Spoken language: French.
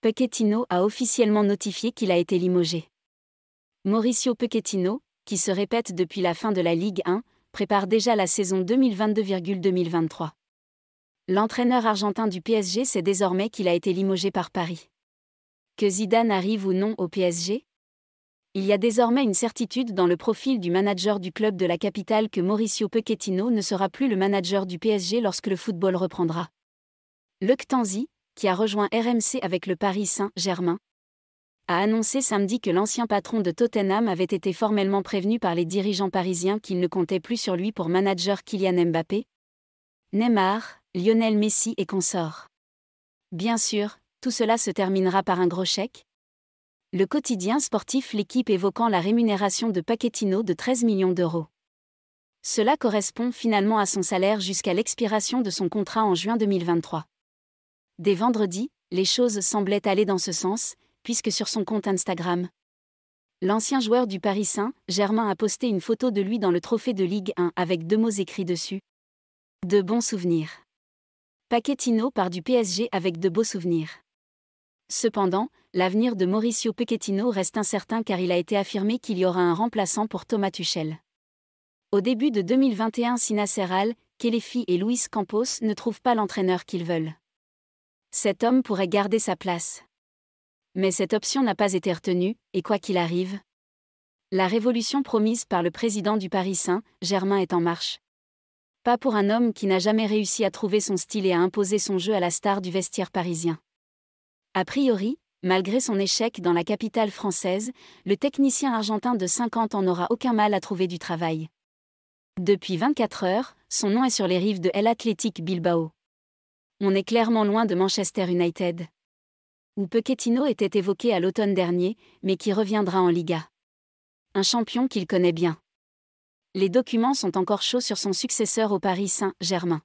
Pochettino a officiellement notifié qu'il a été limogé. Mauricio Pochettino, qui se répète depuis la fin de la Ligue 1, prépare déjà la saison 2022-2023. L'entraîneur argentin du PSG sait désormais qu'il a été limogé par Paris. Que Zidane arrive ou non au PSG ? Il y a désormais une certitude dans le profil du manager du club de la capitale que Mauricio Pochettino ne sera plus le manager du PSG lorsque le football reprendra. Luc Tanzi, qui a rejoint RMC avec le Paris Saint-Germain, a annoncé samedi que l'ancien patron de Tottenham avait été formellement prévenu par les dirigeants parisiens qu'ils ne comptaient plus sur lui pour manager Kylian Mbappé, Neymar, Lionel Messi et consorts. Bien sûr, tout cela se terminera par un gros chèque. Le quotidien sportif L'Équipe évoquant la rémunération de Pochettino de 13 millions d'euros. Cela correspond finalement à son salaire jusqu'à l'expiration de son contrat en juin 2023. Dès vendredi, les choses semblaient aller dans ce sens, puisque sur son compte Instagram, l'ancien joueur du Paris Saint-Germain a posté une photo de lui dans le trophée de Ligue 1 avec 2 mots écrits dessus. De bons souvenirs. Pochettino part du PSG avec de beaux souvenirs. Cependant, l'avenir de Mauricio Pochettino reste incertain car il a été affirmé qu'il y aura un remplaçant pour Thomas Tuchel. Au début de 2021, si Nasser Al-Khelaifi et Luis Campos ne trouvent pas l'entraîneur qu'ils veulent, cet homme pourrait garder sa place. Mais cette option n'a pas été retenue, et quoi qu'il arrive, la révolution promise par le président du Paris Saint-Germain est en marche. Pas pour un homme qui n'a jamais réussi à trouver son style et à imposer son jeu à la star du vestiaire parisien. A priori, malgré son échec dans la capitale française, le technicien argentin de 50 ans n'aura aucun mal à trouver du travail. Depuis 24 heures, son nom est sur les rives de El Athletic Bilbao. On est clairement loin de Manchester United, où Pochettino était évoqué à l'automne dernier, mais qui reviendra en Liga. Un champion qu'il connaît bien. Les documents sont encore chauds sur son successeur au Paris Saint-Germain.